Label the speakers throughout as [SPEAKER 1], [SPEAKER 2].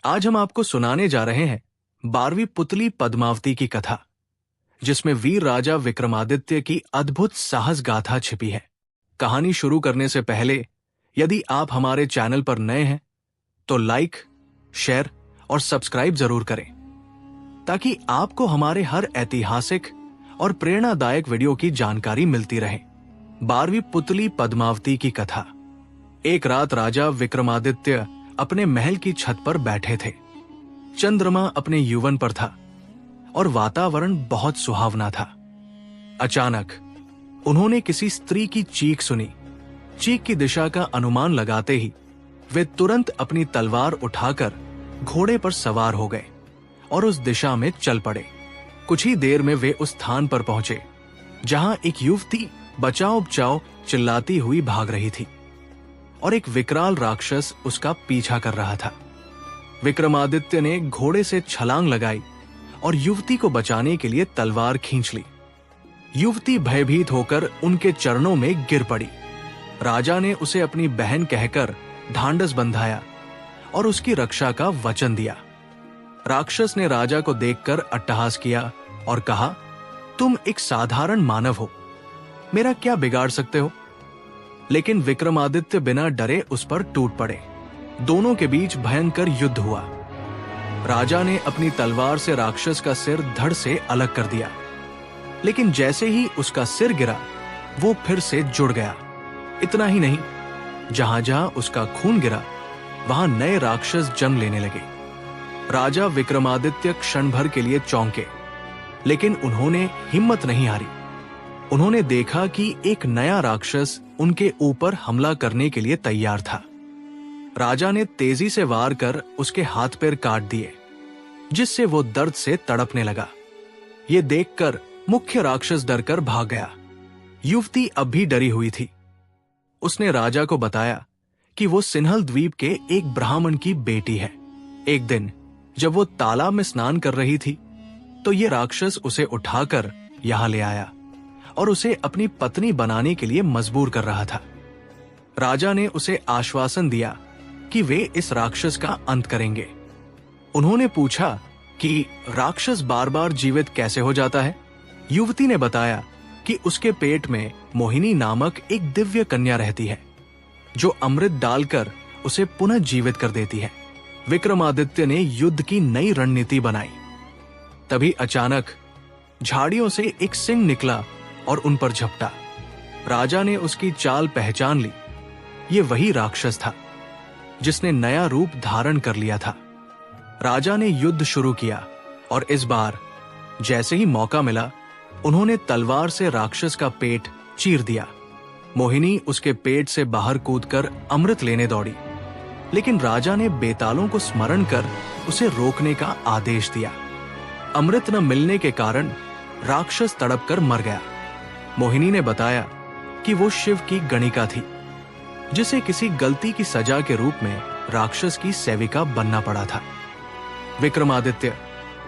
[SPEAKER 1] आज हम आपको सुनाने जा रहे हैं 12वीं पुतली पद्मावती की कथा, जिसमें वीर राजा विक्रमादित्य की अद्भुत साहस गाथा छिपी है। कहानी शुरू करने से पहले यदि आप हमारे चैनल पर नए हैं तो लाइक, शेयर और सब्सक्राइब जरूर करें, ताकि आपको हमारे हर ऐतिहासिक और प्रेरणादायक वीडियो की जानकारी मिलती रहे। 12वीं पुतली पद्मावती की कथा। एक रात राजा विक्रमादित्य अपने महल की छत पर बैठे थे। चंद्रमा अपने यौवन पर था और वातावरण बहुत सुहावना था। अचानक उन्होंने किसी स्त्री की चीख सुनी। चीख की दिशा का अनुमान लगाते ही वे तुरंत अपनी तलवार उठाकर घोड़े पर सवार हो गए और उस दिशा में चल पड़े। कुछ ही देर में वे उस स्थान पर पहुंचे जहां एक युवती बचाओ बचाओ चिल्लाती हुई भाग रही थी और एक विकराल राक्षस उसका पीछा कर रहा था। विक्रमादित्य ने घोड़े से छलांग लगाई और युवती को बचाने के लिए तलवार खींच ली। युवती भयभीत होकर उनके चरणों में गिर पड़ी। राजा ने उसे अपनी बहन कहकर ढांढस बंधाया और उसकी रक्षा का वचन दिया। राक्षस ने राजा को देखकर अट्टहास किया और कहा, तुम एक साधारण मानव हो, मेरा क्या बिगाड़ सकते हो? लेकिन विक्रमादित्य बिना डरे उस पर टूट पड़े। दोनों के बीच भयंकर युद्ध हुआ। राजा ने अपनी तलवार से राक्षस का सिर धड़ से अलग कर दिया, लेकिन जैसे ही उसका सिर गिरा वो फिर से जुड़ गया। इतना ही नहीं, जहां जहां उसका खून गिरा वहां नए राक्षस जन्म लेने लगे। राजा विक्रमादित्य क्षण भर के लिए चौंके, लेकिन उन्होंने हिम्मत नहीं हारी। उन्होंने देखा कि एक नया राक्षस उनके ऊपर हमला करने के लिए तैयार था। राजा ने तेजी से वार कर उसके हाथ पैर काट दिए, जिससे वो दर्द से तड़पने लगा। ये देखकर मुख्य राक्षस डरकर भाग गया। युवती अब भी डरी हुई थी। उसने राजा को बताया कि वो सिन्हल द्वीप के एक ब्राह्मण की बेटी है। एक दिन जब वो तालाब में स्नान कर रही थी तो ये राक्षस उसे उठाकर यहां ले आया और उसे अपनी पत्नी बनाने के लिए मजबूर कर रहा था। राजा ने उसे आश्वासन दिया कि वे इस राक्षस का अंत करेंगे। उन्होंने पूछा कि राक्षस बार बार जीवित कैसे हो जाता है? युवती ने बताया कि उसके पेट में मोहिनी नामक एक दिव्य कन्या रहती है, जो अमृत डालकर उसे पुनः जीवित कर देती है। विक्रमादित्य ने युद्ध की नई रणनीति बनाई। तभी अचानक झाड़ियों से एक सिंह निकला और उन पर झपटा। राजा ने उसकी चाल पहचान ली। ये वही राक्षस था जिसने नया रूप धारण कर लिया था। राजा ने युद्ध शुरू किया और इस बार जैसे ही मौका मिला उन्होंने तलवार से राक्षस का पेट चीर दिया। मोहिनी उसके पेट से बाहर कूदकर अमृत लेने दौड़ी, लेकिन राजा ने बेतालों को स्मरण कर उसे रोकने का आदेश दिया। अमृत न मिलने के कारण राक्षस तड़पकर मर गया। मोहिनी ने बताया कि वो शिव की गणिका थी, जिसे किसी गलती की सजा के रूप में राक्षस की सेविका बनना पड़ा था। विक्रमादित्य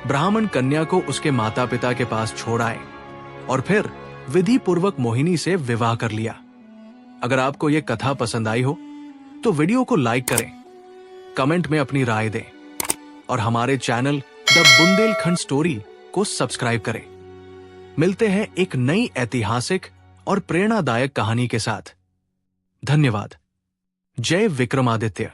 [SPEAKER 1] ब्राह्मण कन्या को उसके माता पिता के पास छोड़ आए और फिर विधि पूर्वक मोहिनी से विवाह कर लिया। अगर आपको यह कथा पसंद आई हो तो वीडियो को लाइक करें, कमेंट में अपनी राय दें और हमारे चैनल द बुंदेलखंड स्टोरी को सब्सक्राइब करें। मिलते हैं एक नई ऐतिहासिक और प्रेरणादायक कहानी के साथ। धन्यवाद। जय विक्रमादित्य।